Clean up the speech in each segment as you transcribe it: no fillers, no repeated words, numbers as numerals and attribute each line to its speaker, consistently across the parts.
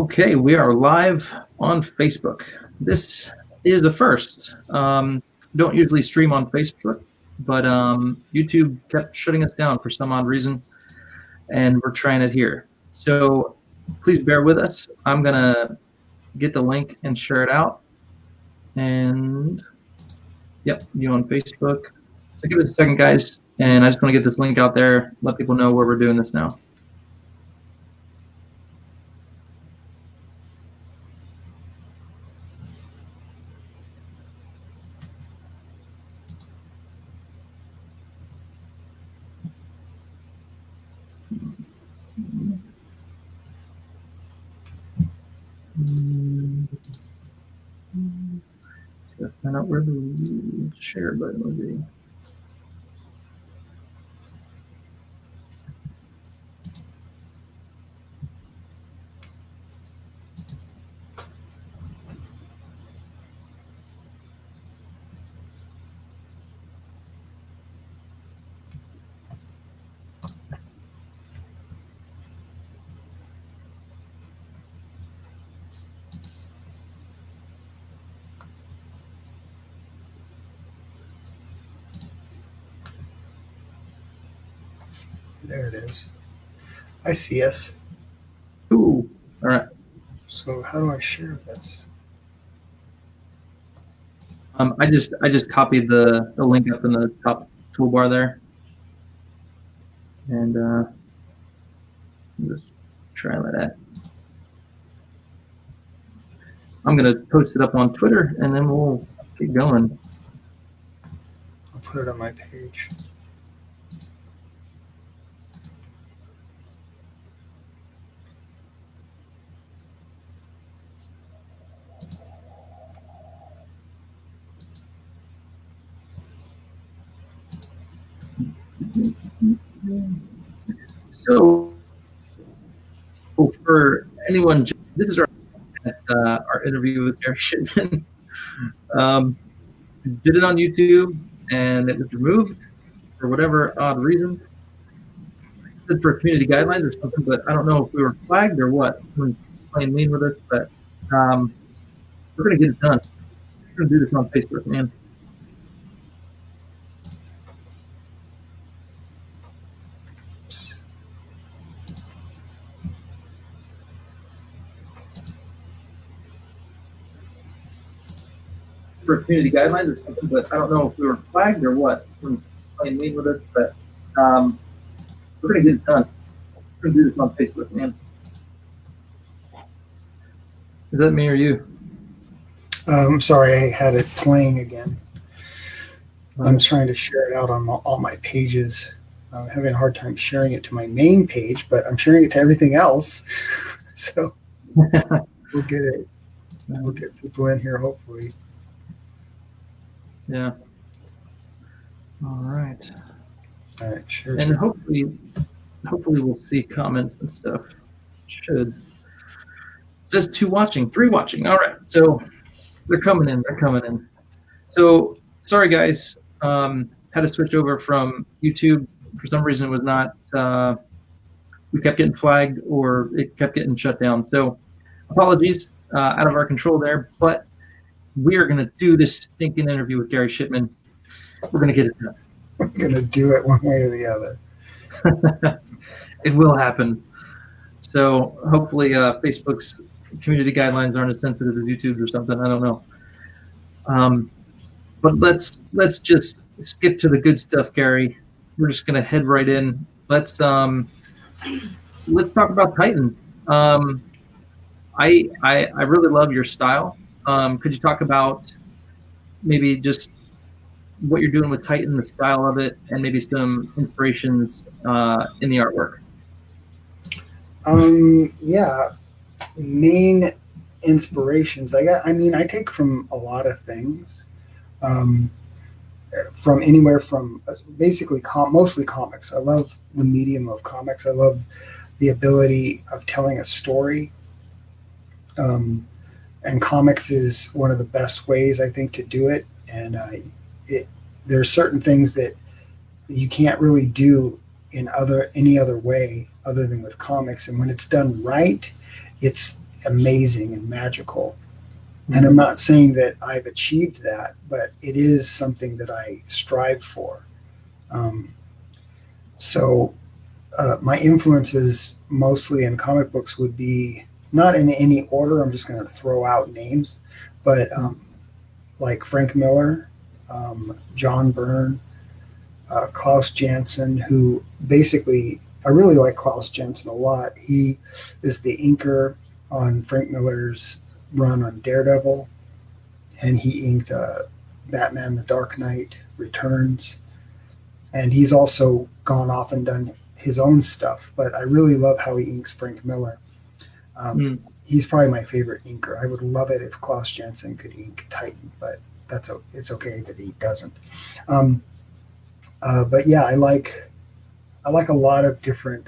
Speaker 1: Okay, we are live on Facebook. This is a first. Don't usually stream on Facebook, but YouTube kept shutting us down for some odd reason, and we're trying it here. So please bear with us. I'm gonna get the link and share it out. And yep, you on Facebook. So give us a second, guys, and I just want to get this link out there, let people know where we're doing this now. Gotta find out where the share button would be.
Speaker 2: There it is. I see us.
Speaker 1: Ooh, all right.
Speaker 2: So how do I share this?
Speaker 1: I just copied the link up in the top toolbar there, and just try that. I'm gonna post it up on Twitter, and then we'll keep going.
Speaker 2: I'll put it on my page.
Speaker 1: So, for anyone, this is our interview with Gary Shipman. Did it on YouTube, and it was removed for whatever odd reason. It said for community guidelines or something, but I don't know if we were flagged or what. Someone's playing mean with us, but we're gonna get it done. We're gonna do this on Facebook, man. For community guidelines or something, but I don't know if we were flagged or what. Someone's playing mean with us, but we're gonna get it done. We're gonna do this on Facebook, man. Is that me or you?
Speaker 2: Sorry, I had it playing again. I'm trying to share it out on all my pages. I'm having a hard time sharing it to my main page, but I'm sharing it to everything else. So we'll get it. We'll get people in here, hopefully.
Speaker 1: Yeah. All right.
Speaker 2: All right, sure.
Speaker 1: And hopefully we'll see comments and stuff. Should. It says 2 watching, 3 watching. All right. So they're coming in. They're coming in. So sorry, guys. Had to switch over from YouTube. For some reason, it was not. We kept getting flagged, or it kept getting shut down. So apologies, out of our control there. But we are going to do this stinking interview with Gary Shipman. We're going to get it done.
Speaker 2: We're going to do it one way or the other.
Speaker 1: It will happen. So hopefully Facebook's community guidelines aren't as sensitive as YouTube's or something. I don't know. But let's just skip to the good stuff, Gary. We're just going to head right in. Let's talk about Titan. I really love your style. Could you talk about maybe just what you're doing with Titan, the style of it, and maybe some inspirations in the artwork?
Speaker 2: Yeah, main inspirations. I take from a lot of things, from anywhere from basically mostly comics. I love the medium of comics. I love the ability of telling a story. And comics is one of the best ways, I think, to do it. And there are certain things that you can't really do in any other way other than with comics. And when it's done right, it's amazing and magical. And I'm not saying that I've achieved that, but it is something that I strive for. So my influences mostly in comic books would be not in any order. I'm just going to throw out names, but like Frank Miller, John Byrne, Klaus Janson, who basically, I really like Klaus Janson a lot. He is the inker on Frank Miller's run on Daredevil, and he inked Batman the Dark Knight Returns. And he's also gone off and done his own stuff, but I really love how he inks Frank Miller. He's probably my favorite inker. I would love it if Klaus Janson could ink Titan, but it's okay that he doesn't. But yeah, I like a lot of different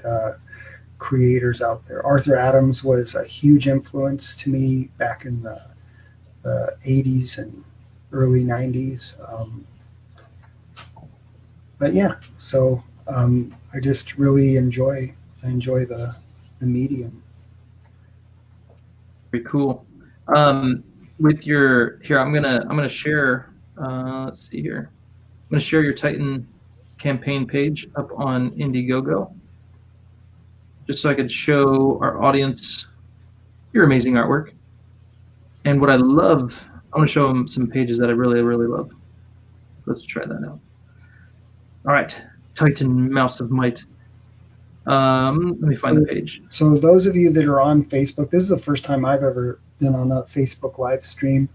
Speaker 2: creators out there. Arthur Adams was a huge influence to me back in the 80s and early 90s. But yeah, so I just really enjoy the medium.
Speaker 1: Very cool. With your here, I'm gonna share. Let's see here. I'm gonna share your Titan campaign page up on Indiegogo, just so I could show our audience your amazing artwork. And what I love, I want to show them some pages that I really, really love. Let's try that out. All right, Titan Mouse of Might. Let me find the page.
Speaker 2: So those of you that are on Facebook, this is the first time I've ever been on a Facebook live stream.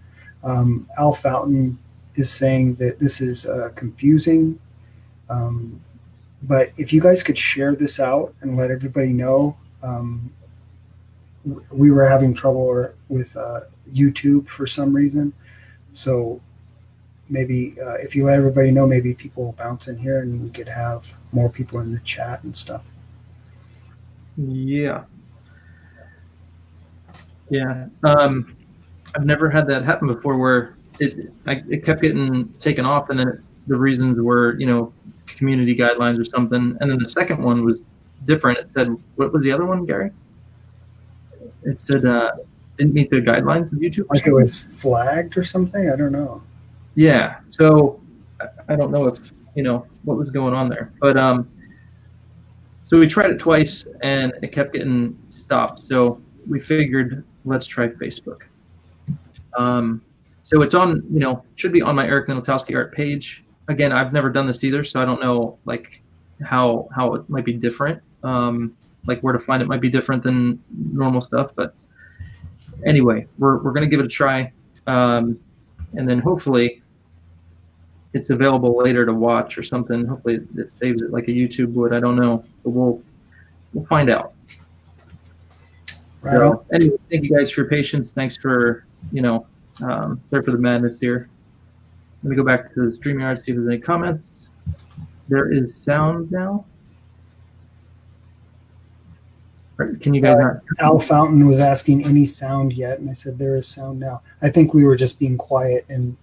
Speaker 2: Al Fountain is saying that this is confusing. But if you guys could share this out and let everybody know, we were having trouble with YouTube for some reason. So maybe if you let everybody know, maybe people will bounce in here and we could have more people in the chat and stuff.
Speaker 1: Yeah. I've never had that happen before where it kept getting taken off, and then the reasons were, community guidelines or something. And then the second one was different. It said, what was the other one, Gary? It said didn't meet the guidelines of YouTube.
Speaker 2: Like it was flagged or something? I don't know.
Speaker 1: Yeah. So I don't know if, what was going on there. But so we tried it twice and it kept getting stopped. So we figured, let's try Facebook. So it's on, should be on my Eric Minotowski art page. Again, I've never done this either, so I don't know like how it might be different. Like where to find it might be different than normal stuff. But anyway, we're gonna give it a try, and then hopefully it's available later to watch or something. Hopefully it saves it like a YouTube would. I don't know, but we'll find out.
Speaker 2: Right.
Speaker 1: So anyway, thank you guys for your patience. Thanks for sorry for the madness here. Let me go back to the StreamYard, see if there's any comments. There is sound now. Can you guys not?
Speaker 2: Al Fountain was asking any sound yet, and I said there is sound now. I think we were just being quiet and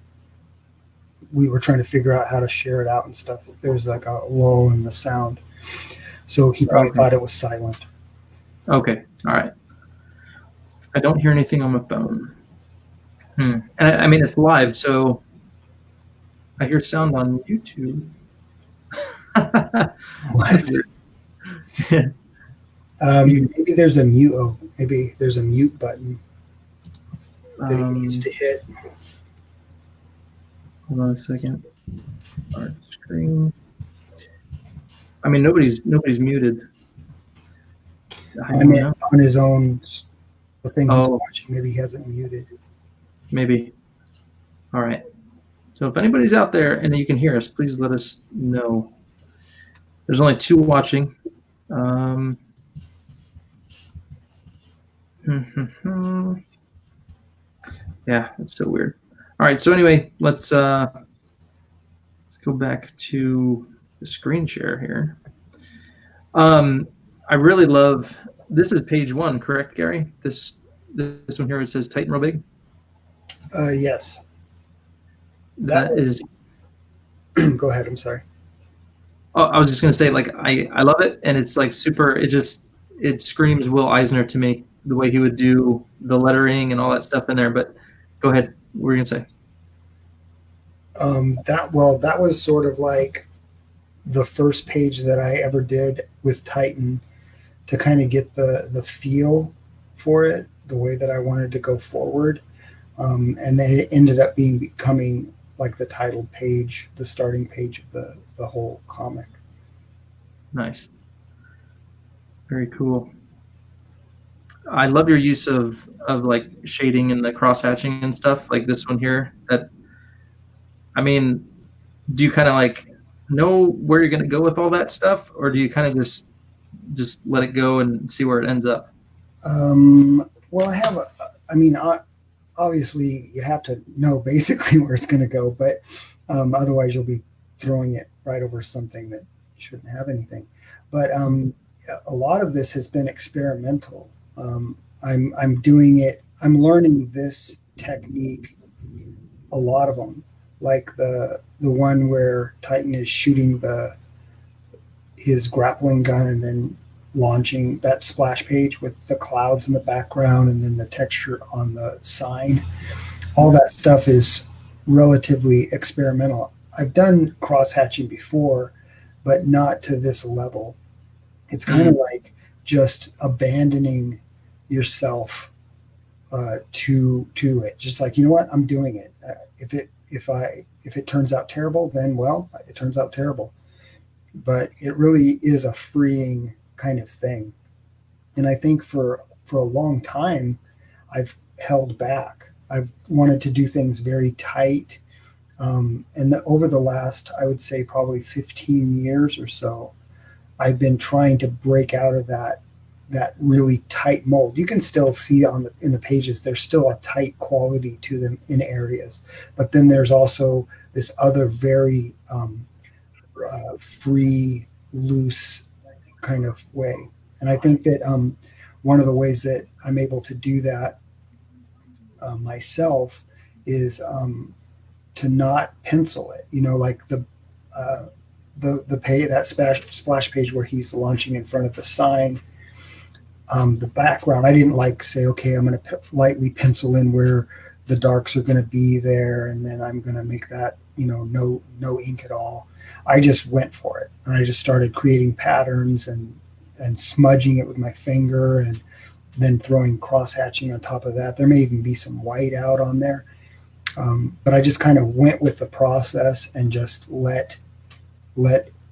Speaker 2: we were trying to figure out how to share it out and stuff. There was like a lull in the sound, so he probably thought it was silent.
Speaker 1: Okay, all right. I don't hear anything on my phone. And I mean, it's live, so I hear sound on YouTube.
Speaker 2: What? Maybe there's a mute. Oh, maybe there's a mute button that he needs to hit.
Speaker 1: Hold on a second. Art screen. I mean, nobody's muted.
Speaker 2: I mean, on his own, the thing he's watching, maybe he hasn't muted.
Speaker 1: Maybe. All right. So if anybody's out there and you can hear us, please let us know. There's only 2 watching. Yeah, that's so weird. All right. So anyway, let's go back to the screen share here. I really love. This is page 1, correct, Gary? This one here, it says Titan real big.
Speaker 2: Yes.
Speaker 1: That is.
Speaker 2: Go ahead. I'm sorry.
Speaker 1: Oh, I was just gonna say, like, I love it, and it's like super. It screams Will Eisner to me. the way he would do the lettering and all that stuff in there. But go ahead. What were you gonna say?
Speaker 2: That was sort of like the first page that I ever did with Titan to kind of get the feel for it, the way that I wanted to go forward. And then it ended up becoming like the title page, the starting page of the whole comic.
Speaker 1: Nice. Very cool. I love your use of like shading and the cross hatching and stuff like this one here. That, I mean, do you kind of like know where you're going to go with all that stuff, or do you kind of just let it go and see where it ends up?
Speaker 2: Well, obviously you have to know basically where it's going to go, but otherwise you'll be throwing it right over something that shouldn't have anything. But a lot of this has been experimental. I'm doing it. I'm learning this technique. A lot of them, like the one where Titan is shooting his grappling gun and then launching that splash page with the clouds in the background and then the texture on the sign. All that stuff is relatively experimental. I've done cross hatching before, but not to this level. It's kind of like just abandoning yourself to it. Just like, you know what, I'm doing it. If it turns out terrible, then well, it turns out terrible. But it really is a freeing kind of thing. And I think for a long time, I've held back. I've wanted to do things very tight. Over the last, I would say probably 15 years or so, I've been trying to break out of that really tight mold. You can still see in the pages, there's still a tight quality to them in areas, but then there's also this other very free, loose kind of way. And I think that one of the ways that I'm able to do that myself is to not pencil it. You know, like the splash page where he's launching in front of the sign. The background, I didn't like say, okay, I'm going to lightly pencil in where the darks are going to be there, and then I'm going to make that, no ink at all. I just went for it, and I just started creating patterns and smudging it with my finger, and then throwing cross hatching on top of that. There may even be some white out on there, but I just kind of went with the process and just let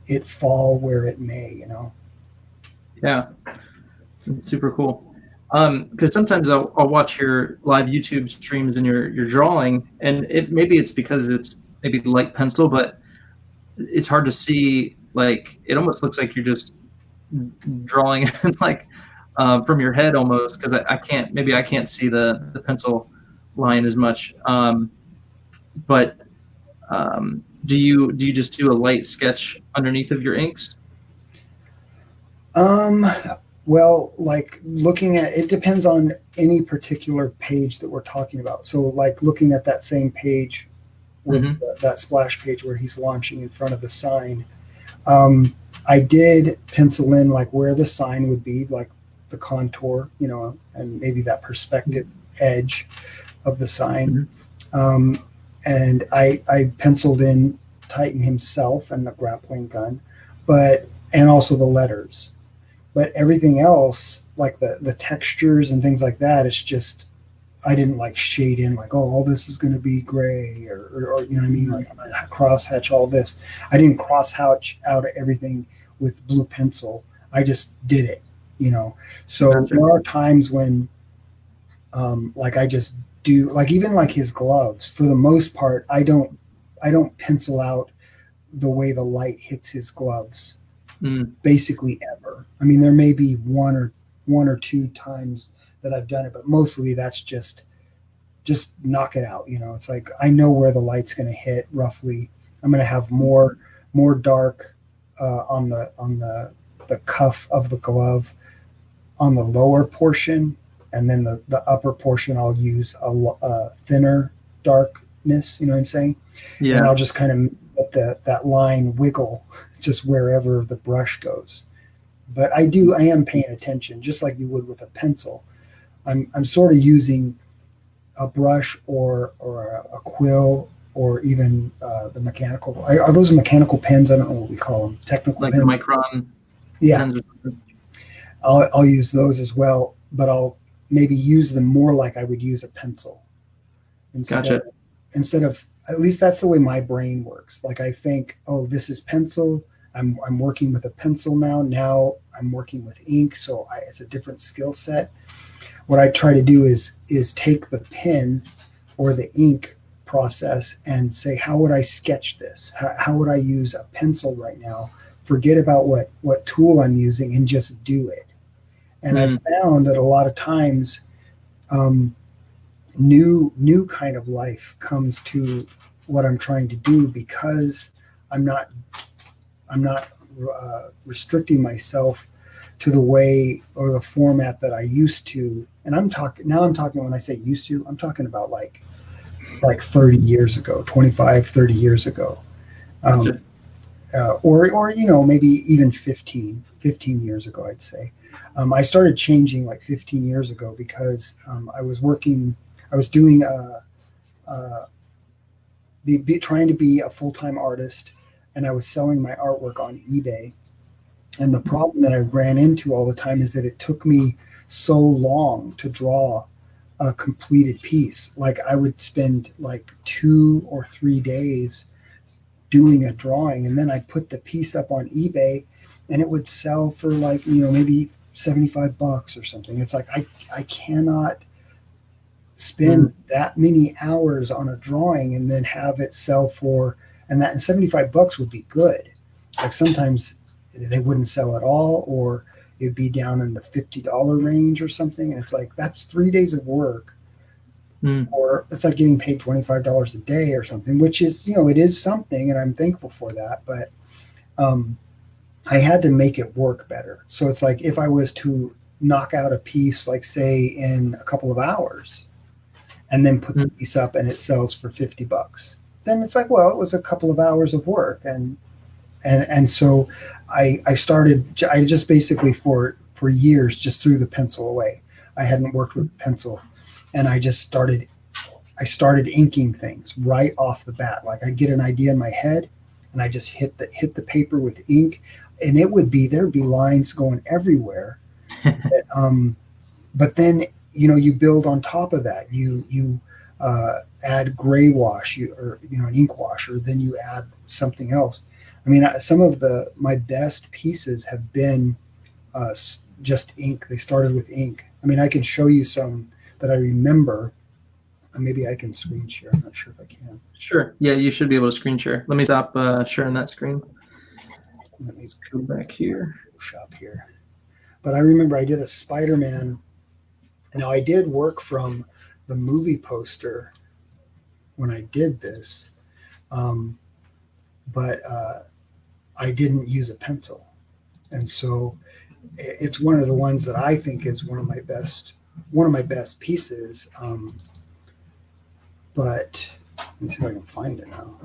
Speaker 2: it fall where it may.
Speaker 1: Yeah. Super cool. Because sometimes I'll watch your live YouTube streams and your drawing, and maybe it's because it's maybe light pencil, but it's hard to see. Like, it almost looks like you're just drawing like from your head almost, because I can't see the pencil line as much. But do you just do a light sketch underneath of your inks?
Speaker 2: Well, like looking at it depends on any particular page that we're talking about. So like looking at that same page with that splash page where he's launching in front of the sign, I did pencil in like where the sign would be, like the contour, and maybe that perspective edge of the sign. And I penciled in Titan himself and the grappling gun, and also the letters. But everything else, like the textures and things like that, it's just, I didn't like shade in like, oh, all this is going to be gray or you know what I mean? Like, I'm going to cross hatch all this. I didn't cross hatch out everything with blue pencil. I just did it, So
Speaker 1: Gotcha.
Speaker 2: There are times when, like I just do, like even like his gloves, for the most part, I don't pencil out the way the light hits his gloves. Basically ever. I mean, there may be one or two times that I've done it, but mostly that's just knock it out. It's like I know where the light's going to hit roughly. I'm going to have more dark on the cuff of the glove on the lower portion, and then the upper portion I'll use a thinner darkness. You know what I'm saying?
Speaker 1: Yeah.
Speaker 2: And I'll just kind of let that line wiggle just wherever the brush goes. But I am paying attention, just like you would with a pencil. I'm sort of using a brush or a quill or even the mechanical. Are those mechanical pens? I don't know what we call them. Technical
Speaker 1: Like
Speaker 2: pens.
Speaker 1: the Micron
Speaker 2: Yeah,
Speaker 1: pens or something.
Speaker 2: I'll use those as well, but I'll maybe use them more like I would use a pencil
Speaker 1: Gotcha.
Speaker 2: instead of, at least that's the way my brain works. Like I think, oh, this is pencil. I'm working with a pencil now. Now I'm working with ink, so it's a different skill set. What I try to do is take the pen or the ink process and say, how would I sketch this? How would I use a pencil right now? Forget about what tool I'm using and just do it. And I've found that a lot of times, new kind of life comes to what I'm trying to do because I'm not restricting myself to the way or the format that I used to. And I'm talking when I say used to, I'm talking about like 30 years ago, 25, 30 years ago.
Speaker 1: Gotcha.
Speaker 2: Or maybe even 15 years ago, I'd say. I started changing like 15 years ago because I was doing trying to be a full-time artist, and I was selling my artwork on eBay. And the problem that I ran into all the time is that it took me so long to draw a completed piece. Like I would spend like 2 or 3 days doing a drawing, and then I'd put the piece up on eBay and it would sell for like, maybe $75 or something. It's like I cannot spend that many hours on a drawing and then have it sell for, and $75 would be good. Like sometimes they wouldn't sell at all, or it'd be down in the $50 range or something. And it's like, that's 3 days of work. Or it's like getting paid $25 a day or something, which is, it is something, and I'm thankful for that. But I had to make it work better. So it's like, if I was to knock out a piece, like say in a couple of hours, and then put the piece up and it sells for $50, then it's like, well, it was a couple of hours of work. And so I just basically for years just threw the pencil away. I hadn't worked with a pencil, and I started inking things right off the bat. Like I'd get an idea in my head and I just hit the paper with ink, and there'd be lines going everywhere. But then, you build on top of that. You add gray wash, or an ink wash, or then you add something else. I mean, some of my best pieces have been just ink. They started with ink. I mean, I can show you some that I remember. Maybe I can screen share. I'm not sure if I can.
Speaker 1: Sure. Yeah, you should be able to screen share. Let me stop sharing that screen.
Speaker 2: Let me
Speaker 1: go back here.
Speaker 2: Shop here. But I remember I did a Spider-Man. Now, I did work from the movie poster when I did this, but I didn't use a pencil. And so it's one of the ones that I think is one of my best pieces. But let me see if I can find it now.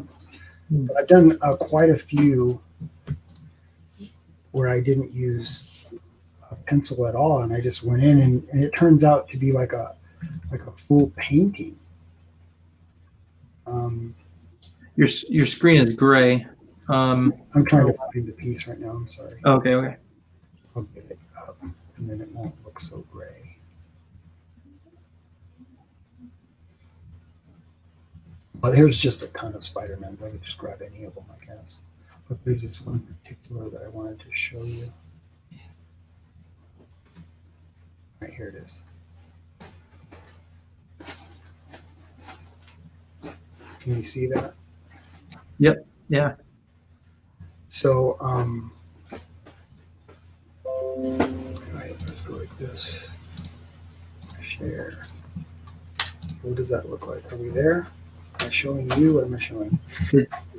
Speaker 2: But I've done quite a few where I didn't use a pencil at all, and I just went in, and it turns out to be like a full painting.
Speaker 1: Your screen is gray.
Speaker 2: I'm trying to find the piece right now. I'm sorry.
Speaker 1: Okay.
Speaker 2: I'll get it up, and then it won't look so gray. Well, there's just a ton of Spider-Man. I could just grab any of them, I guess. But there's this one in particular that I wanted to show you. Right, here it is. Can you see that?
Speaker 1: Yep. Yeah.
Speaker 2: So, all right, let's go like this. Share. What does that look like? Are we there? Am I showing you? What am I showing?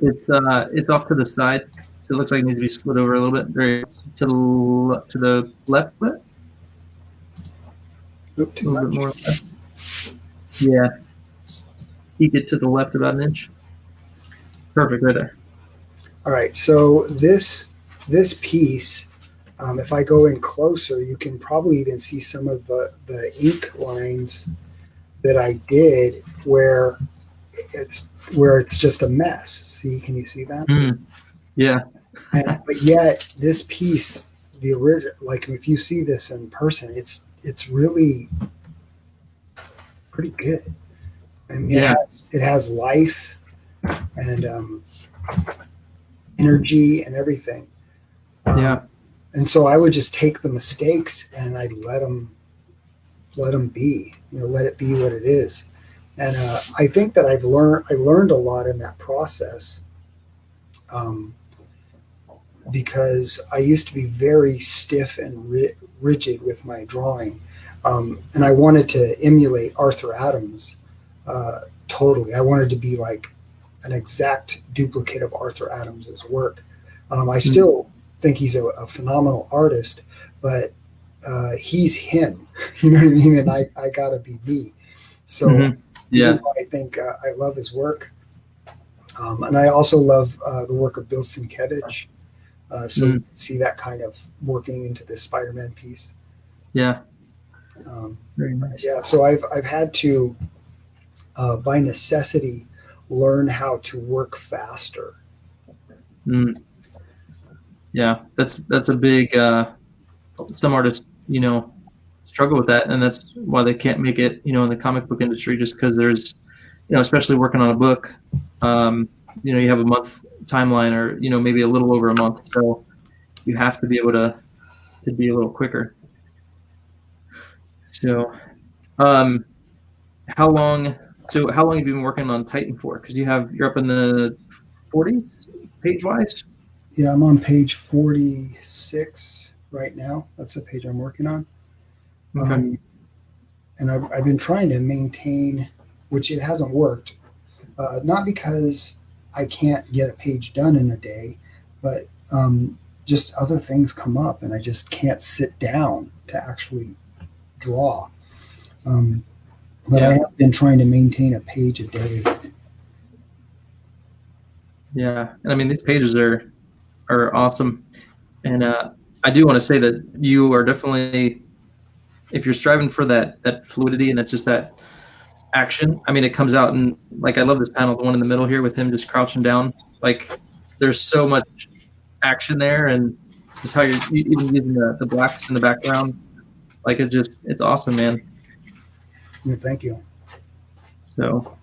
Speaker 1: It's off to the side, so it looks like it needs to be slid over a little bit. Very to the left, but a little bit more left. Yeah, peek it to the left about an inch. Perfect, right there.
Speaker 2: All right, so this piece If I go in closer, you can probably even see some of the ink lines that I did where it's just a mess. See, can you see that?
Speaker 1: Yeah.
Speaker 2: But yet this piece, the original, like if you see this in person, it's really pretty good. I mean,
Speaker 1: Yeah.
Speaker 2: it has life and energy and everything.
Speaker 1: Yeah.
Speaker 2: And so I would just take the mistakes and I'd let them be. Let it be what it is. And I think that I learned a lot in that process. Because I used to be very stiff and rigid with my drawing. And I wanted to emulate Arthur Adams totally. I wanted to be like an exact duplicate of Arthur Adams's work. I still think he's a phenomenal artist, but he's him. You know what I mean? And I gotta be me. So
Speaker 1: Yeah.
Speaker 2: I think I love his work. And I also love the work of Bill Sienkiewicz. So see that kind of working into this Spider-Man piece.
Speaker 1: Yeah. Very nice.
Speaker 2: Yeah. So I've had to, by necessity, learn how to work faster.
Speaker 1: Yeah, that's a big. Some artists, struggle with that, and that's why they can't make it, in the comic book industry, just because there's, especially working on a book, you have a month timeline, or maybe a little over a month, so you have to be able to be a little quicker. So, how long have you been working on Titan for? Because you're up in the 40s page wise.
Speaker 2: Yeah, I'm on page 46 right now. That's the page I'm working on.
Speaker 1: Okay.
Speaker 2: And I've been trying to maintain, which it hasn't worked, not because I can't get a page done in a day, but just other things come up and I just can't sit down to actually draw. But I have been trying to maintain a page a day.
Speaker 1: Yeah, and I mean, these pages are awesome, and I do want to say that you are definitely, if you're striving for that fluidity and that's just that action. I mean, it comes out, and like I love this panel, the one in the middle here with him just crouching down. Like, there's so much action there, and just how you're even using the blacks in the background. Like, it's awesome, man.
Speaker 2: Yeah, thank you.
Speaker 1: So,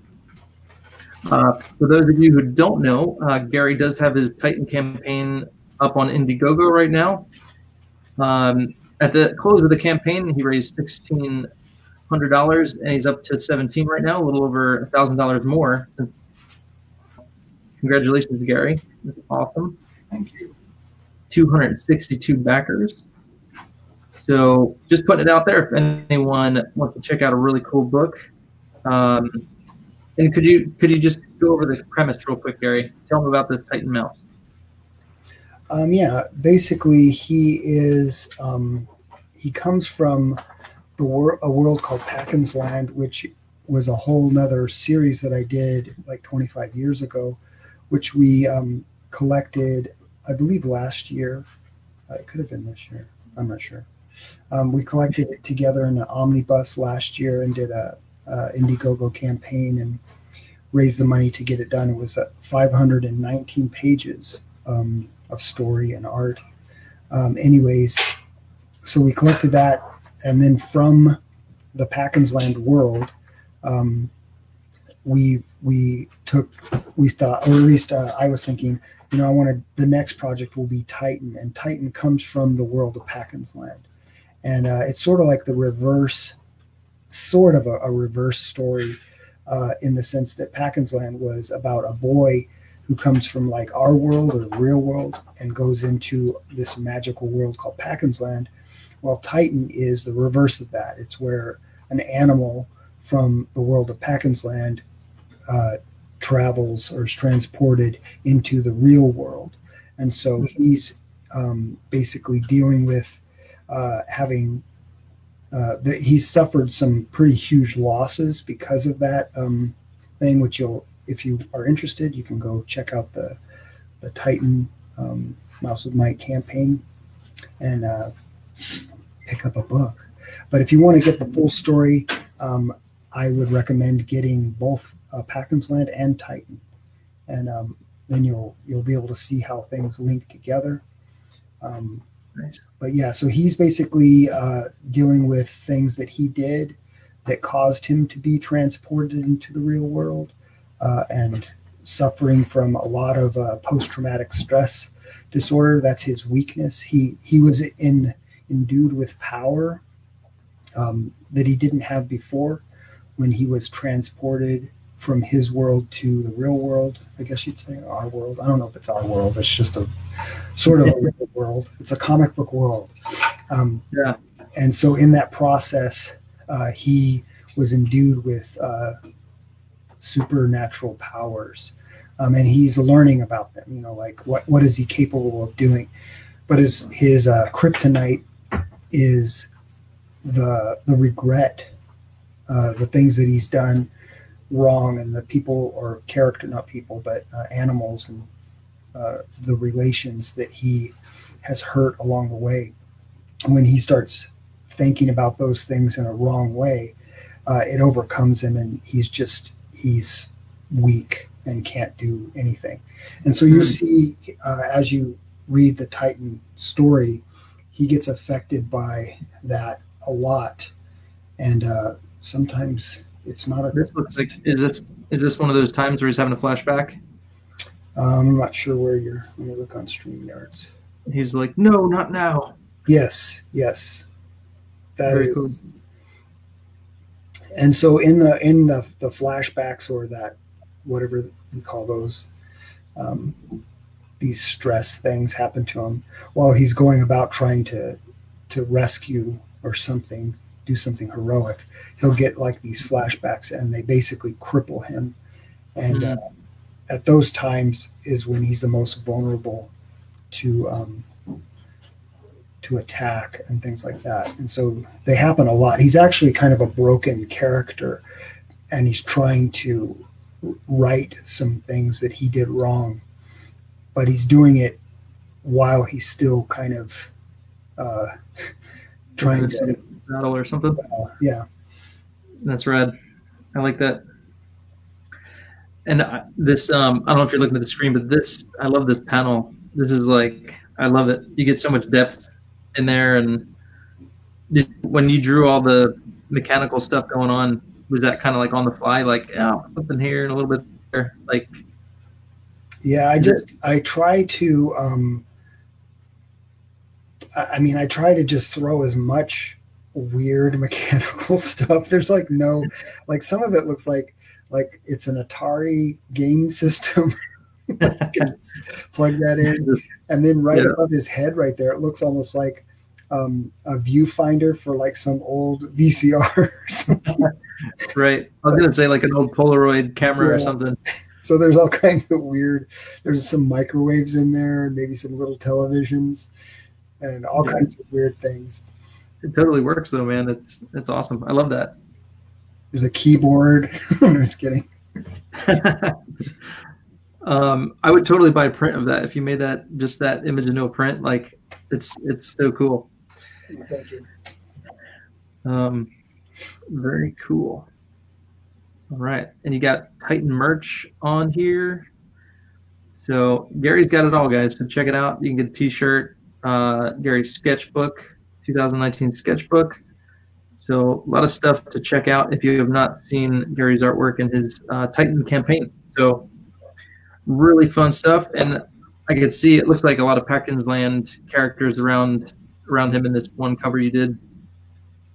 Speaker 1: for those of you who don't know, Gary does have his Titan campaign up on Indiegogo right now. At the close of the campaign, he raised $1,600, and he's up to 17 right now, a little over $1,000 more. Congratulations, Gary. That's awesome.
Speaker 2: Thank you.
Speaker 1: 262 backers. So just putting it out there if anyone wants to check out a really cool book. And could you just go over the premise real quick, Gary? Tell them about this Titan mouse.
Speaker 2: Yeah, basically he comes from a world called Packen's Land, which was a whole nother series that I did like 25 years ago, which we collected, I believe, last year. It could have been this year. I'm not sure. We collected it together in an omnibus last year and did a Indiegogo campaign and raised the money to get it done. It was 519 pages of story and art. Anyways, so we collected that, and then from the Packen's Land world, we thought, or at least I was thinking, I wanted the next project will be Titan, and Titan comes from the world of Packen's Land, and it's sort of like the reverse, sort of a reverse story, in the sense that Packen's Land was about a boy who comes from like our world or the real world and goes into this magical world called Packen's Land. Well, Titan is the reverse of that. It's where an animal from the world of Packen's Land travels or is transported into the real world. And so he's basically dealing with having he's suffered some pretty huge losses because of that thing, which if you are interested, you can go check out the Titan Mouse of Might campaign. and pick up a book. But if you want to get the full story, I would recommend getting both Packens Land and Titan, and then you'll be able to see how things link together.
Speaker 1: Nice.
Speaker 2: But yeah, so he's basically dealing with things that he did that caused him to be transported into the real world, and suffering from a lot of post-traumatic stress disorder. That's his weakness. He was endued with power that he didn't have before when he was transported from his world to the real world. I guess you'd say our world. I don't know if it's our world. It's just a sort of a real world. It's a comic book world.
Speaker 1: Yeah.
Speaker 2: And so in that process, he was endued with supernatural powers. And he's learning about them, like what is he capable of doing. But his kryptonite is the regret, the things that he's done wrong, and the people or character, not people, but animals, and the relations that he has hurt along the way. When he starts thinking about those things in a wrong way, it overcomes him, and he's weak and can't do anything. And so you see, as you read the Titan story, he gets affected by that a lot, and sometimes it's not.
Speaker 1: This looks like is this one of those times where he's having a flashback?
Speaker 2: I'm not sure where you're. Let me look on StreamYards.
Speaker 1: He's like, no, not now.
Speaker 2: Yes, that
Speaker 1: Very
Speaker 2: is.
Speaker 1: cool.
Speaker 2: And so in the flashbacks, or that whatever we call those, these stress things happen to him while he's going about trying to rescue or something, do something heroic. He'll get like these flashbacks, and they basically cripple him. And at those times is when he's the most vulnerable to attack and things like that. And so they happen a lot. He's actually kind of a broken character, and he's trying to right some things that he did wrong, but he's doing it while he's still kind of trying to
Speaker 1: battle or something.
Speaker 2: Yeah,
Speaker 1: that's rad. I like that. And this, I don't know if you're looking at the screen, but I love this panel. This is like, I love it. You get so much depth in there. And when you drew all the mechanical stuff going on, was that kind of like on the fly, like, something here and a little bit there? Like,
Speaker 2: yeah, I try to, I try to just throw as much weird mechanical stuff. There's like some of it looks like it's an Atari game system. Plug that in, and then right above his head right there, it looks almost like a viewfinder for like some old VCR or something.
Speaker 1: Right. I was gonna say like an old Polaroid camera or something.
Speaker 2: So there's all kinds of weird, there's some microwaves in there, and maybe some little televisions, and all kinds of weird things.
Speaker 1: It totally works though, man. It's awesome. I love that.
Speaker 2: There's a keyboard. I'm just kidding.
Speaker 1: I would totally buy a print of that if you made that, just that image into a print. Like it's so cool.
Speaker 2: Thank you.
Speaker 1: Very cool. All right. And you got Titan merch on here. So Gary's got it all, guys. So check it out. You can get a t-shirt, Gary's sketchbook, 2019 sketchbook. So a lot of stuff to check out if you have not seen Gary's artwork in his Titan campaign. So really fun stuff. And I could see it looks like a lot of Packens Land characters around him in this one cover you did.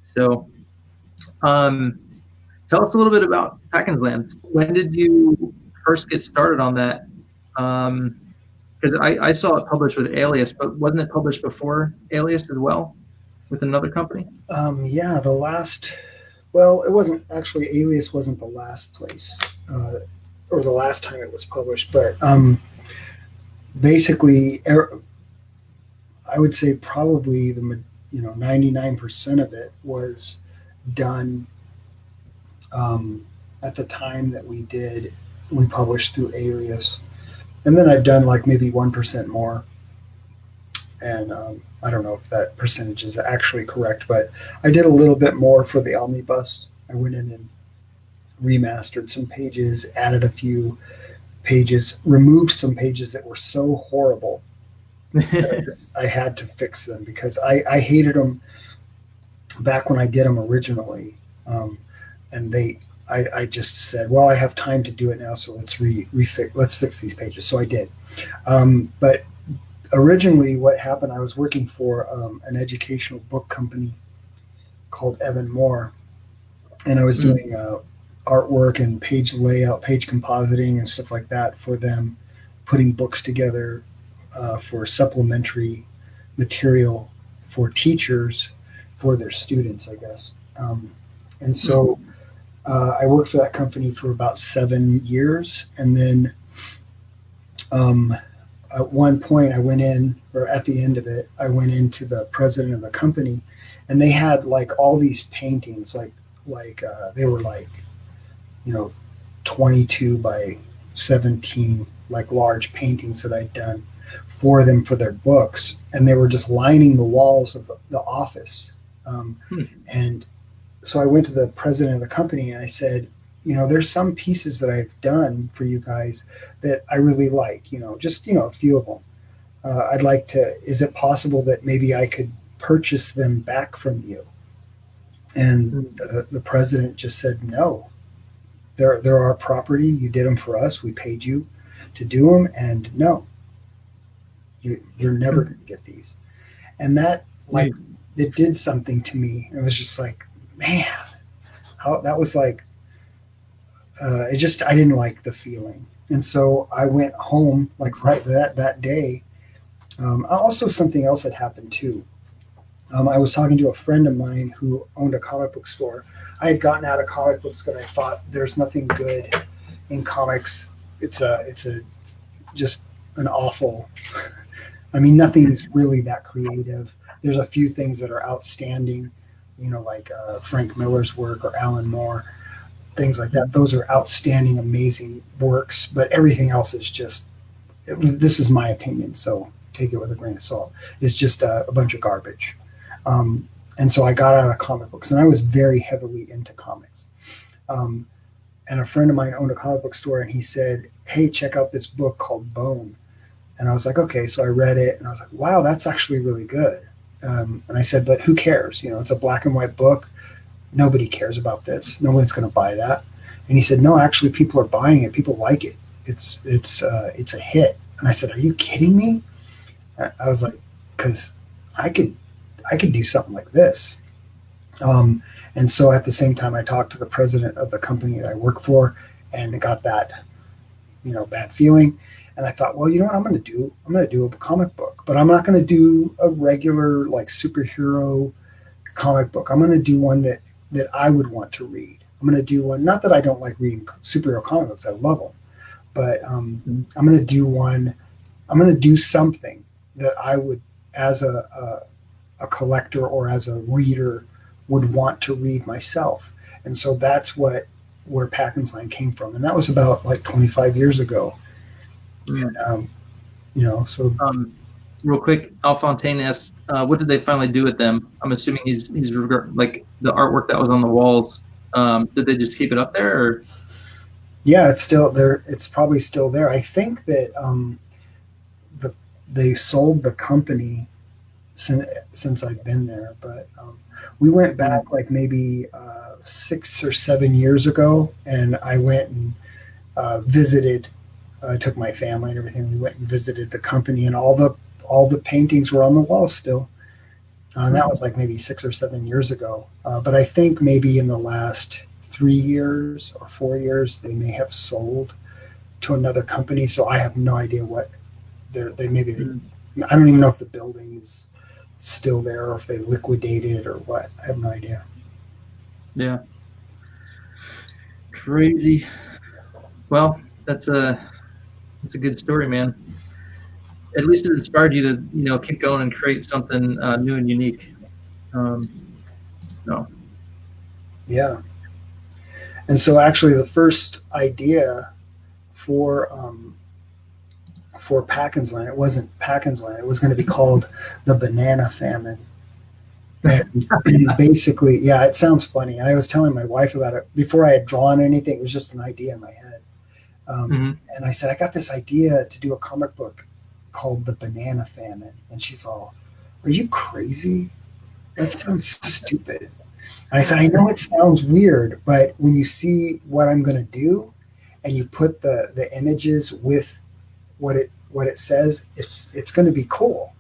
Speaker 1: So tell us a little bit about Packens Land. When did you first get started on that? Because I saw it published with Alias, but wasn't it published before Alias as well with another company?
Speaker 2: Yeah, it wasn't actually, Alias wasn't the last place or the last time it was published, but basically I would say probably 99% of it was done at the time that we published through Alias. And then I've done like maybe 1% more. and I don't know if that percentage is actually correct, but I did a little bit more for the omnibus. I went in and remastered some pages, added a few pages, removed some pages that were so horrible that I had to fix them because I hated them back when I did them originally. And I just said, well, I have time to do it now, so let's fix these pages. So I did. But originally, what happened, I was working for an educational book company called Evan Moore, and I was doing artwork and page layout, page compositing, and stuff like that for them, putting books together for supplementary material for teachers for their students, I guess. And so I worked for that company for about 7 years, and then at one point I went in, or at the end of it, I went into the president of the company, and they had like all these paintings, like they were like, 22 by 17, like large paintings that I'd done for them for their books, and they were just lining the walls of the office. And so I went to the president of the company and I said, there's some pieces that I've done for you guys that I really like, just, a few of them. I'd like to, is it possible that maybe I could purchase them back from you? And the president just said, no, they're our property. You did them for us. We paid you to do them. And no, you're never going to get these. And that, like, it did something to me. It was just like, man, how that was like, I didn't like the feeling. And so I went home like right that day. Also, something else had happened too. I was talking to a friend of mine who owned a comic book store. I had gotten out of comic books because I thought there's nothing good in comics. It's just an awful. I mean, nothing's really that creative. There's a few things that are outstanding, like Frank Miller's work or Alan Moore, things like that. Those are outstanding, amazing works. But everything else is just. This is my opinion, so take it with a grain of salt. It's just a bunch of garbage. And so I got out of comic books, and I was very heavily into comics. And a friend of mine owned a comic book store, and he said, hey, check out this book called Bone. And I was like, okay. So I read it, and I was like, wow, that's actually really good. And I said, but who cares? It's a black and white book. Nobody cares about this. No one's going to buy that. And he said, no, actually, people are buying it. People like it. It's a hit. And I said, are you kidding me? I was like, because I could do something like this. And so at the same time, I talked to the president of the company that I work for, and got that, bad feeling. And I thought, well, you know what I'm going to do? I'm going to do a comic book, but I'm not going to do a regular like superhero comic book. I'm going to do one that I would want to read. I'm going to do one, not that I don't like reading superhero comic books. I love them, but I'm going to do one. I'm going to do something that I would, as a collector or as a reader, would want to read myself. And so that's where Packens Line came from. And that was about like 25 years ago. And, so.
Speaker 1: Real quick, Al Fontaine asked, what did they finally do with them? I'm assuming he's like the artwork that was on the walls. Did they just keep it up there? Or?
Speaker 2: Yeah, it's still there. It's probably still there. I think that they sold the company since I've been there, but we went back like maybe 6 or 7 years ago, and I went and visited. I took my family and everything. We went and visited the company, and all the paintings were on the wall still. And that was like maybe 6 or 7 years ago. But I think maybe in the last 3 years or 4 years, they may have sold to another company. So I have no idea what I don't even know if the building is still there or if they liquidated it or what. I have no idea.
Speaker 1: Yeah. Crazy. Well, that's a good story, man. At least it inspired you to, keep going and create something new and unique. No.
Speaker 2: Yeah. And so actually the first idea for for Packens Land. It wasn't Packens Land. It was going to be called the Banana Famine. And basically, yeah, it sounds funny. And I was telling my wife about it before I had drawn anything. It was just an idea in my head. And I said, I got this idea to do a comic book called The Banana Famine. And she's all, are you crazy? That sounds stupid. And I said, I know it sounds weird, but when you see what I'm going to do and you put the images with what it says, it's going to be cool.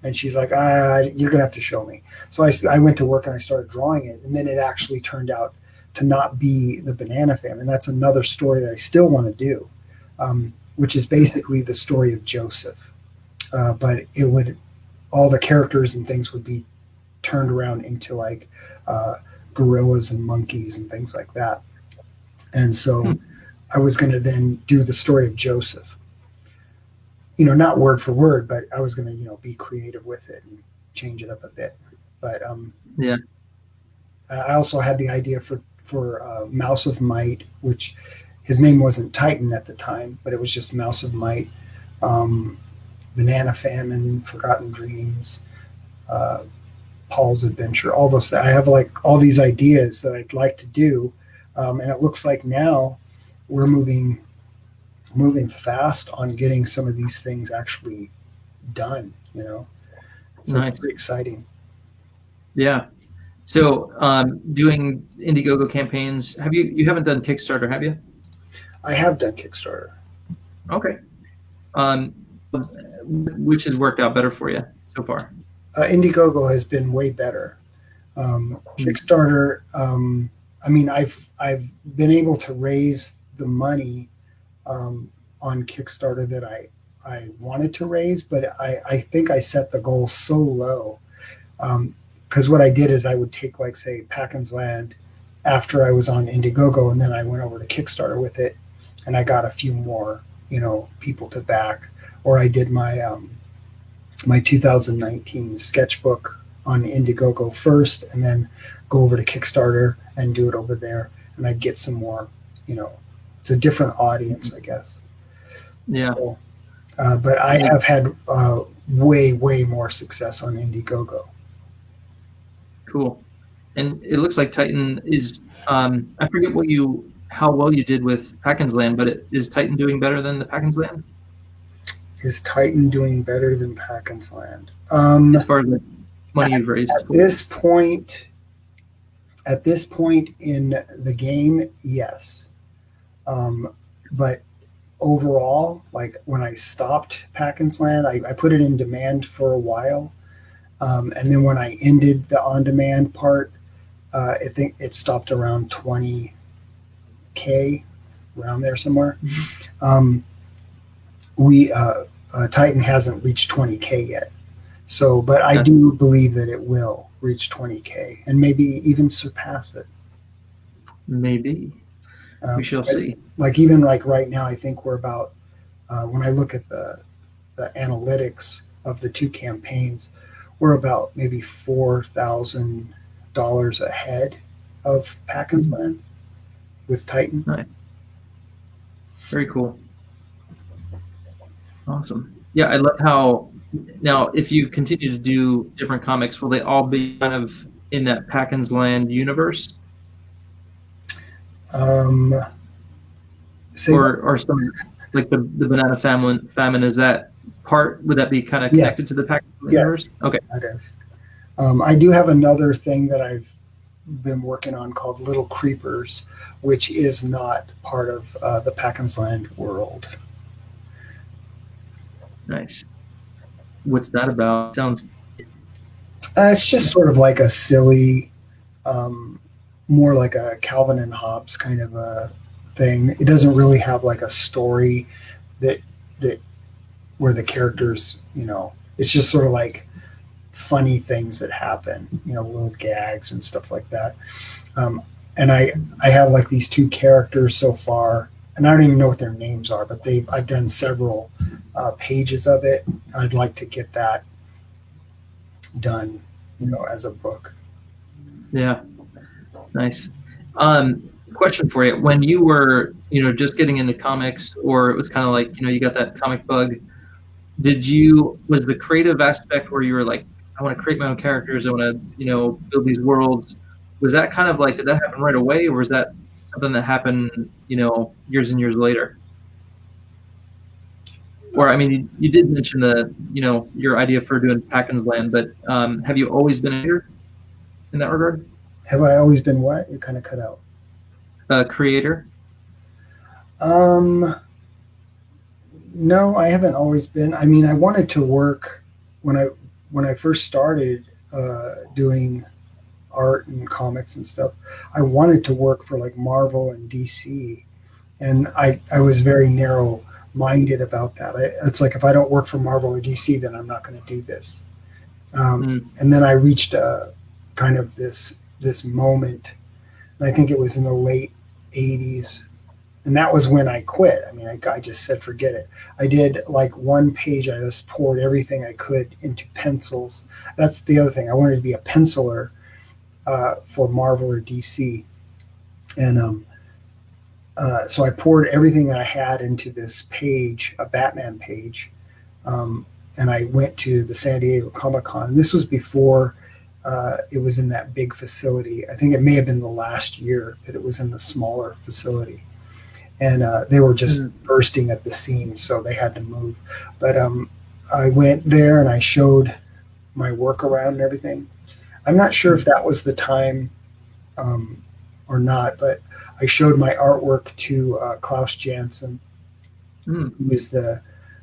Speaker 2: And she's like, you're going to have to show me. So I went to work and I started drawing it. And then it actually turned out to not be the Banana Famine. That's another story that I still want to do, which is basically the story of Joseph. But it would, all the characters and things would be turned around into like gorillas and monkeys and things like that. And so I was going to then do the story of Joseph. Not word for word, but I was going to, be creative with it and change it up a bit. But
Speaker 1: yeah,
Speaker 2: I also had the idea for Mouse of Might, which his name wasn't Titan at the time, but it was just Mouse of Might, Banana Famine, Forgotten Dreams, Paul's Adventure, all those. I have like all these ideas that I'd like to do, and it looks like now we're moving fast on getting some of these things actually done. So
Speaker 1: nice.
Speaker 2: It's pretty exciting.
Speaker 1: Yeah. So doing Indiegogo campaigns, you haven't done Kickstarter, have you?
Speaker 2: I have done Kickstarter.
Speaker 1: Okay. Which has worked out better for you so far?
Speaker 2: Indiegogo has been way better. Kickstarter, I've been able to raise the money on Kickstarter that I wanted to raise, but I think I set the goal so low. Because what I did is I would take, like, say, Packens Land after I was on Indiegogo, and then I went over to Kickstarter with it, and I got a few more, people to back. Or I did my my 2019 sketchbook on Indiegogo first, and then go over to Kickstarter and do it over there, and I'd get some more. It's a different audience, I guess.
Speaker 1: Yeah.
Speaker 2: So, but I have had way more success on Indiegogo.
Speaker 1: Cool. And it looks like Titan is, I forget how well you did with Packens Land, but is Titan doing better than the Packens Land?
Speaker 2: Is Titan doing better than Packens Land?
Speaker 1: As far as the money you've raised?
Speaker 2: At this point in the game, yes. But overall, like when I stopped Packens Land, I put it in demand for a while. And then when I ended the on-demand part, I think it stopped around 20K, around there somewhere. Titan hasn't reached 20K yet. So, but I do believe that it will reach 20K and maybe even surpass it.
Speaker 1: Maybe. We shall see.
Speaker 2: Like even like right now, I think we're about, when I look at the analytics of the two campaigns, we're about maybe $4,000 ahead of Packens Land with Titan.
Speaker 1: Nice. Very cool. Awesome. Yeah, I love how now if you continue to do different comics, will they all be kind of in that Packens Land universe?
Speaker 2: Or
Speaker 1: some like the Banana Famine, is that part? Would that be kind of connected to the Packens universe? Okay,
Speaker 2: that is. I do have another thing that I've been working on called Little Creepers, which is not part of the Packens Land world.
Speaker 1: Nice. What's that about? Sounds.
Speaker 2: It's just sort of like a silly, more like a Calvin and Hobbes kind of a thing. It doesn't really have like a story that where the characters, it's just sort of like funny things that happen, little gags and stuff like that. And I have like these two characters so far, and I don't even know what their names are, but I've done several pages of it. I'd like to get that done, as a book.
Speaker 1: Yeah. Nice. Question for you. When you were, just getting into comics, or it was kind of like, you got that comic bug, was the creative aspect where you were like, I want to create my own characters, I want to, build these worlds. Was that kind of like, did that happen right away, or was that something that happened, years and years later? Or, I mean, you did mention your idea for doing Packens Land, but have you always been a creator in that regard?
Speaker 2: Have I always been what? You kind of cut out.
Speaker 1: Creator?
Speaker 2: Um, no, I haven't always been. I mean, I wanted to work when I first started doing art and comics and stuff. I wanted to work for like Marvel and DC, and I was very narrow minded about that. It's like if I don't work for Marvel or DC, then I'm not going to do this. And then I reached kind of this moment, and I think it was in the late '80s, and that was when I quit. I mean, I just said forget it. I did like one page. I just poured everything I could into pencils. That's the other thing. I wanted to be a penciler for Marvel or DC, and so I poured everything that I had into this page, a Batman page, and I went to the San Diego Comic-Con. This was before it was in that big facility. I think it may have been the last year that it was in the smaller facility, and they were just bursting at the seams, so they had to move. But I went there and I showed my work around and everything. I'm not sure if that was the time or not, but I showed my artwork to Klaus Janson, who is the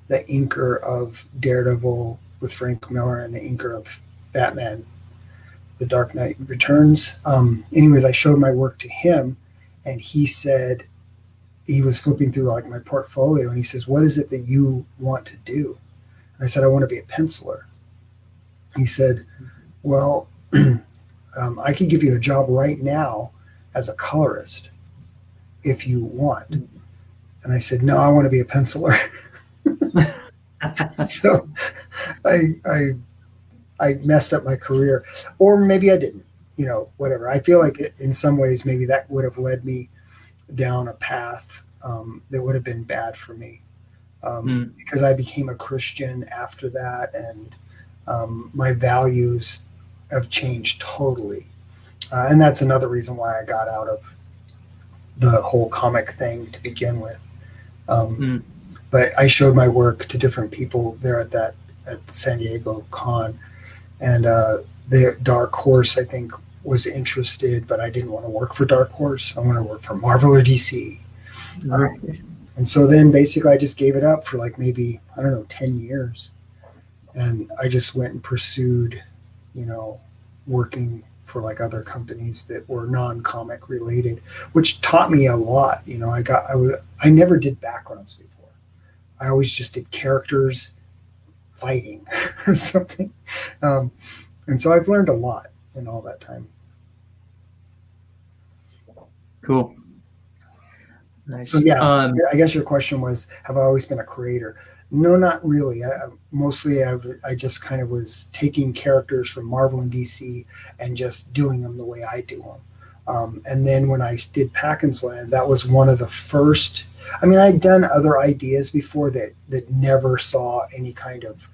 Speaker 2: inker of Daredevil with Frank Miller and the inker of Batman, The Dark Knight Returns. Anyways, I showed my work to him, and he said, he was flipping through like my portfolio, and he says, "What is it that you want to do?" And I said, "I want to be a penciler." He said, "Well, I could give you a job right now as a colorist if you want." And I said, "No, I want to be a penciler." So I messed up my career, or maybe I didn't, whatever. I feel like in some ways, maybe that would have led me down a path that would have been bad for me, because I became a Christian after that, and my values have changed totally. And that's another reason why I got out of the whole comic thing to begin with. But I showed my work to different people there at the San Diego Con, and the Dark Horse, I think, was interested, but I didn't want to work for Dark Horse. I want to work for Marvel or DC. And so then basically I just gave it up for like maybe, I don't know, 10 years. And I just went and pursued, working for like other companies that were non-comic related, which taught me a lot. I never did backgrounds before. I always just did characters fighting or something. And so I've learned a lot in all that time.
Speaker 1: Cool. Nice.
Speaker 2: So yeah, I guess your question was, have I always been a creator? No, not really. Mostly I just kind of was taking characters from Marvel and DC and just doing them the way I do them. And then when I did Packens Land, that was one of the first. I mean, I'd done other ideas before that never saw any kind of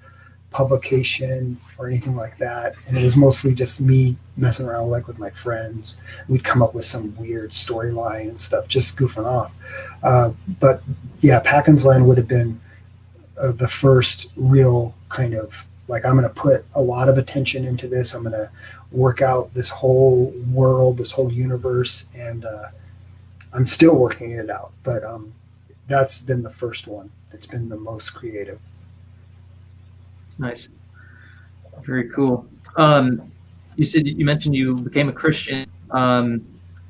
Speaker 2: publication or anything like that, and it was mostly just me messing around like with my friends. We'd come up with some weird storyline and stuff, just goofing off. But yeah, Packens Land would have been the first real kind of like, I'm going to put a lot of attention into this. I'm going to work out this whole world, this whole universe, and I'm still working it out. But that's been the first one that's been the most creative.
Speaker 1: Nice. Very cool. You mentioned you became a Christian in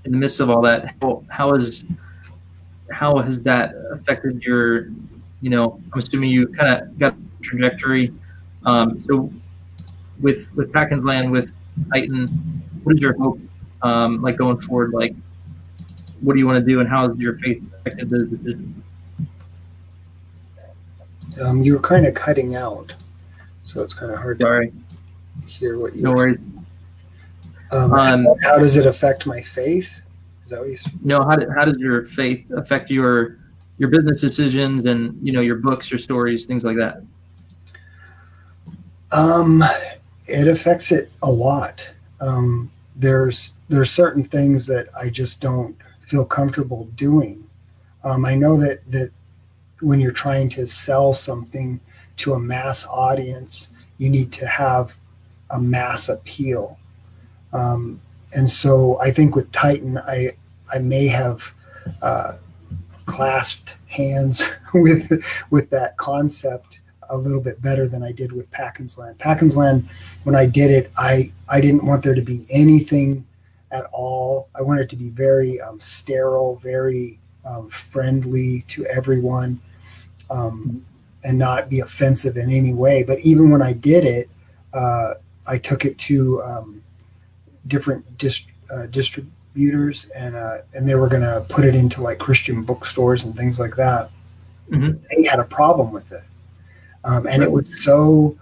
Speaker 1: the midst of all that. How has that affected your, I'm assuming you kind of got a trajectory. So with Packens Land, with Titan, what is your hope like going forward? Like, what do you want to do, and how has your faith affected the decision?
Speaker 2: You were kind of cutting out, so it's kind of hard to hear what you.
Speaker 1: No worries.
Speaker 2: How does it affect my faith? Is that what you said?
Speaker 1: No, how does your faith affect your business decisions and your books, your stories, things like that?
Speaker 2: Um, it affects it a lot. There's certain things that I just don't feel comfortable doing. I know that when you're trying to sell something to a mass audience, you need to have a mass appeal. And so I think with Titan, I may have uh, clasped hands with that concept a little bit better than I did with Packens Land. Packens Land, when I did it, I didn't want there to be anything at all. I wanted it to be very sterile, very friendly to everyone, um, and not be offensive in any way. But even when I did it, I took it to different distributors, and they were going to put it into like Christian bookstores and things like that.
Speaker 1: Mm-hmm.
Speaker 2: They had a problem with it, and it was so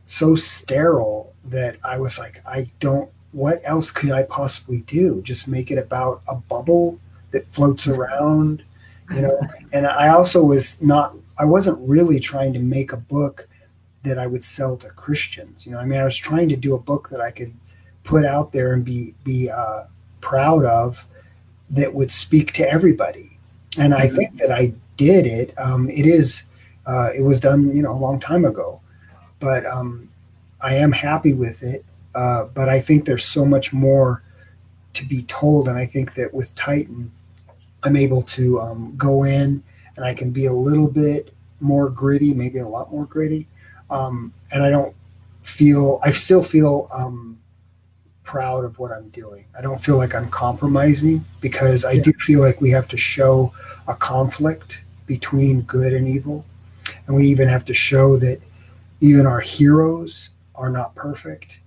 Speaker 2: sterile that I was like, I don't. What else could I possibly do? Just make it about a bubble that floats around, you know. And I also was not. I wasn't really trying to make a book that I would sell to Christians. You know, I mean, I was trying to do a book that I could put out there and be proud of, that would speak to everybody. And I think that I did it. It was done, a long time ago, but I am happy with it. But I think there's so much more to be told, and I think that with Titan, I'm able to go in and I can be a little bit more gritty, maybe a lot more gritty, and I still feel proud of what I'm doing. I don't feel like I'm compromising, because I do feel like we have to show a conflict between good and evil. And we even have to show that even our heroes are not perfect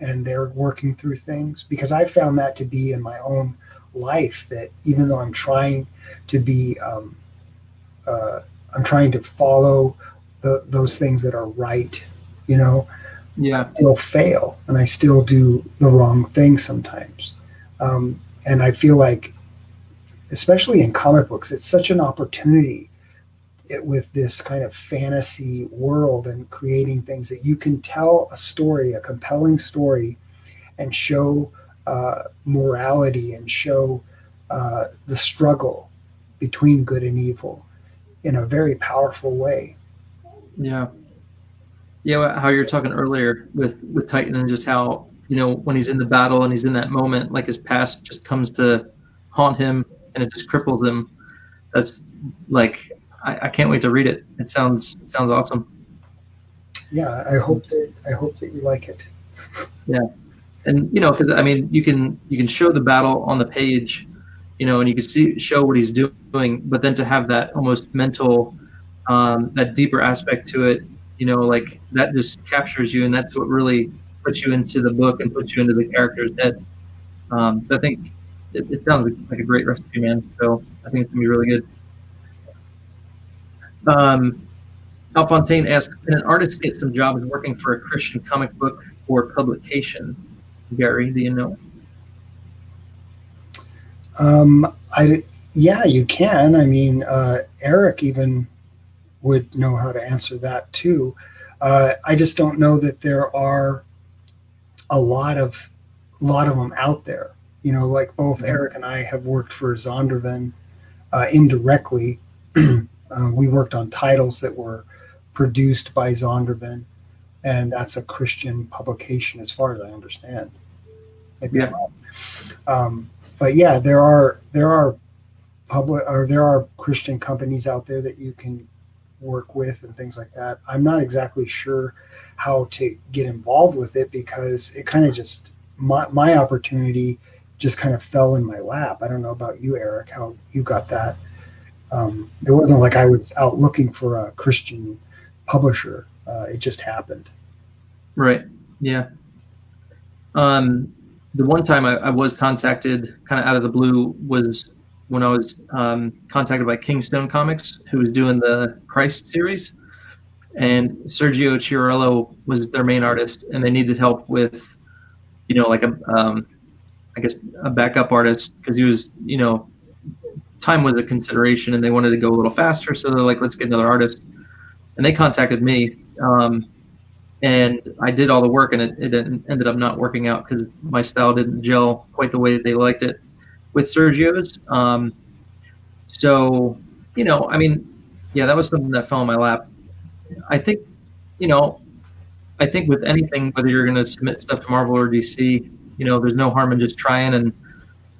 Speaker 2: and they're working through things. Because I found that to be in my own life, that even though I'm trying to be, I'm trying to follow those things that are right, you know, I still fail and I still do the wrong thing sometimes. And I feel like, especially in comic books, it's such an opportunity with this kind of fantasy world and creating things that you can tell a story, a compelling story, and show morality and show the struggle between good and evil in a very powerful way.
Speaker 1: Yeah. Yeah, how you're talking earlier with Titan, and just how, when he's in the battle and he's in that moment, like his past just comes to haunt him and it just cripples him. That's like, I can't wait to read it. It sounds awesome.
Speaker 2: Yeah, I hope that you like it.
Speaker 1: Yeah. And because I mean, you can show the battle on the page, and you can show what he's doing, but then to have that almost mental, that deeper aspect to it, like that just captures you, and that's what really puts you into the book and puts you into the character's head. So I think it sounds like a great recipe, man. So I think it's gonna be really good. Al Fontaine asks, can an artist get some jobs working for a Christian comic book or publication? Gary, do you know?
Speaker 2: Yeah, you can. I mean, Eric even would know how to answer that too. I just don't know that there are a lot of them out there. Like both Eric and I have worked for Zondervan indirectly. We worked on titles that were produced by Zondervan, and that's a Christian publication, as far as I understand. Maybe I'm wrong. But yeah, there are Christian companies out there that you can work with and things like that. I'm not exactly sure how to get involved with it, because it kind of just my opportunity just kind of fell in my lap. I don't know about you, Eric, how you got that. It wasn't like I was out looking for a Christian publisher. It just happened.
Speaker 1: Right. Yeah. The one time I was contacted kind of out of the blue was when I was contacted by Kingstone Comics, who was doing the Christ series, and Sergio Chiarello was their main artist, and they needed help with, like I guess a backup artist, because he was, time was a consideration, and they wanted to go a little faster, so they're like, let's get another artist, and they contacted me. and I did all the work, and it ended up not working out because my style didn't gel quite the way they liked it with Sergio's. So, I mean, yeah, that was something that fell in my lap. I think, you know, I think with anything, whether you're going to submit stuff to Marvel or DC, there's no harm in just trying and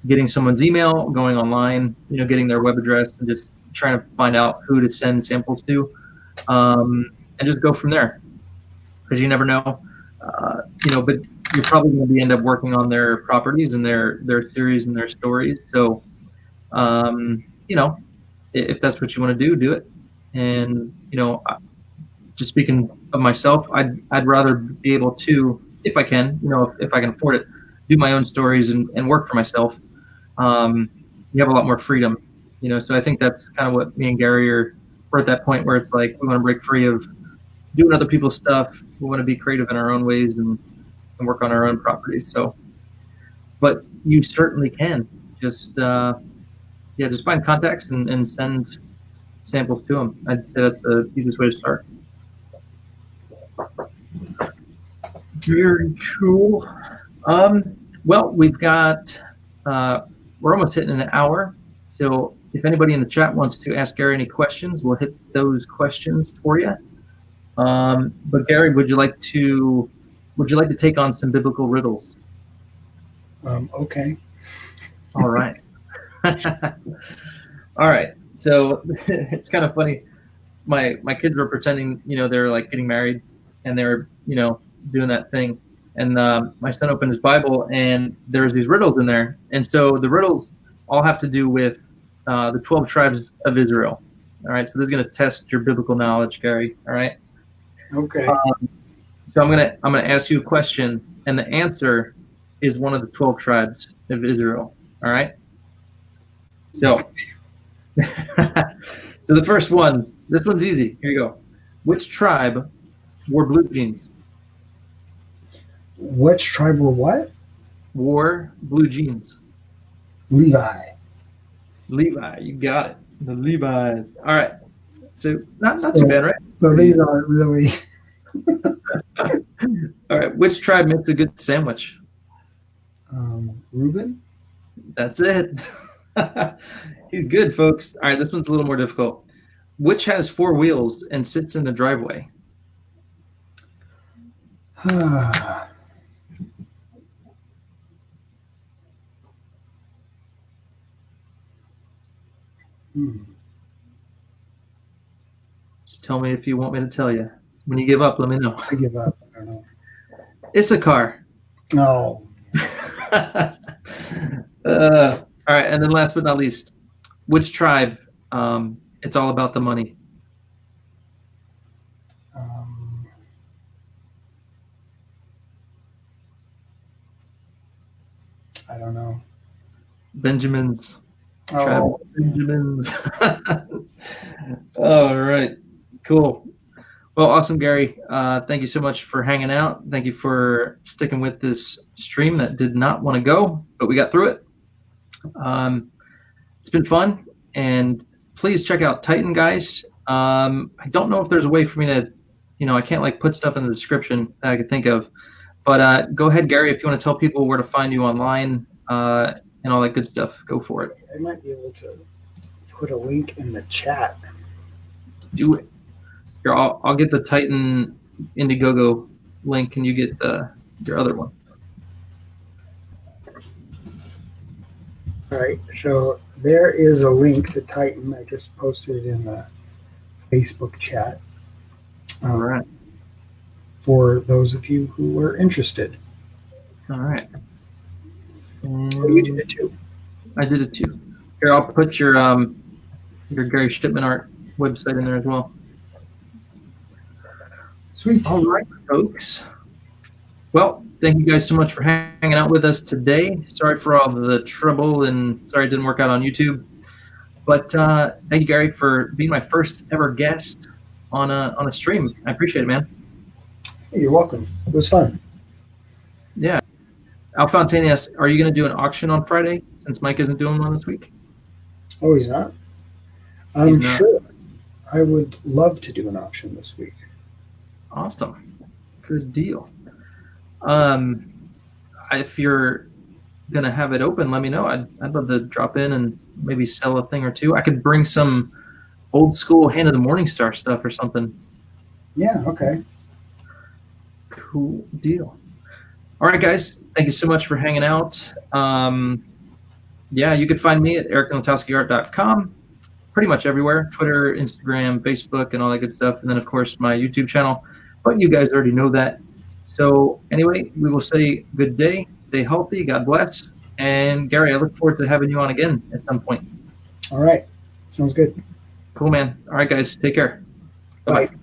Speaker 1: getting someone's email, going online, getting their web address, and just trying to find out who to send samples to, and just go from there. Because you never know, but you're probably going to end up working on their properties and their series and their stories. So, if that's what you want to do it. And just speaking of myself, I'd rather be able to, if I can, if I can afford it, do my own stories and work for myself. You have a lot more freedom, So I think that's kind of what me and Gary we're at that point where it's like we want to break free of doing other people's stuff. We want to be creative in our own ways and work on our own properties. So, but you certainly can just just find contacts and send samples to them. I'd say that's the easiest way to start. Very cool. Well, we've got we're almost hitting an hour, so if anybody in the chat wants to ask Gary any questions, we'll hit those questions for you. But Gary, would you like to take on some biblical riddles?
Speaker 2: Okay.
Speaker 1: All right. All right. So it's kind of funny. My kids were pretending, they're like getting married, and they're, doing that thing. And my son opened his Bible, and there's these riddles in there. And so the riddles all have to do with the 12 tribes of Israel. All right. So this is going to test your biblical knowledge, Gary. All right.
Speaker 2: Okay.
Speaker 1: So I'm gonna ask you a question, and the answer is one of the 12 tribes of Israel. All right. So, so the first one, this one's easy. Here you go. Which tribe wore blue jeans?
Speaker 2: Which tribe were what?
Speaker 1: Wore blue jeans.
Speaker 2: Levi.
Speaker 1: Levi, you got it. The Levi's. All right. So not too bad, right?
Speaker 2: So these aren't really.
Speaker 1: All right. Which tribe makes a good sandwich?
Speaker 2: Reuben.
Speaker 1: That's it. He's good, folks. All right. This one's a little more difficult. Which has 4 wheels and sits in the driveway? Just tell me if you want me to tell you. When you give up, let me know.
Speaker 2: I give up. I don't know.
Speaker 1: Issachar.
Speaker 2: Oh.
Speaker 1: All right, and then last but not least, which tribe? It's all about the money.
Speaker 2: I don't know.
Speaker 1: Benjamins.
Speaker 2: Oh.
Speaker 1: Benjamins. All right, cool. Well, awesome, Gary. Thank you so much for hanging out. Thank you for sticking with this stream that did not want to go, but we got through it. It's been fun, and please check out Titan, guys. I don't know if there's a way for me to, I can't like put stuff in the description that I could think of, but go ahead, Gary, if you want to tell people where to find you online and all that good stuff, go for it.
Speaker 2: I might be able to put a link in the chat.
Speaker 1: Do it. Here, I'll get the Titan Indiegogo link, and you get your other one.
Speaker 2: All right, so there is a link to Titan. I just posted it in the Facebook chat.
Speaker 1: All right.
Speaker 2: For those of you who were interested.
Speaker 1: All right.
Speaker 2: Oh, you did it too.
Speaker 1: I did it too. Here, I'll put your Gary Shipman art website in there as well.
Speaker 2: Sweet.
Speaker 1: All right, folks. Well, thank you guys so much for hanging out with us today. Sorry for all the trouble, and sorry it didn't work out on YouTube. But thank you, Gary, for being my first ever guest on a stream. I appreciate it, man.
Speaker 2: Hey, you're welcome. It was fun.
Speaker 1: Yeah. Al Fontane asks, are you going to do an auction on Friday since Mike isn't doing one this week?
Speaker 2: Oh, he's not? I'm sure. I would love to do an auction this week.
Speaker 1: Awesome. Good deal. If you're gonna have it open, let me know. I'd love to drop in and maybe sell a thing or two. I could bring some old school Hand of the Morningstar stuff or something.
Speaker 2: Yeah. Okay.
Speaker 1: Cool deal. All right, guys. Thank you so much for hanging out. Yeah, you can find me at ericnotowskiart.com. Pretty much everywhere: Twitter, Instagram, Facebook, and all that good stuff. And then, of course, my YouTube channel. But you guys already know that. So anyway, we will say good day. Stay healthy. God bless. And Gary, I look forward to having you on again at some point.
Speaker 2: All right. Sounds good.
Speaker 1: Cool, man. All right, guys. Take care. Bye-bye.
Speaker 2: Bye.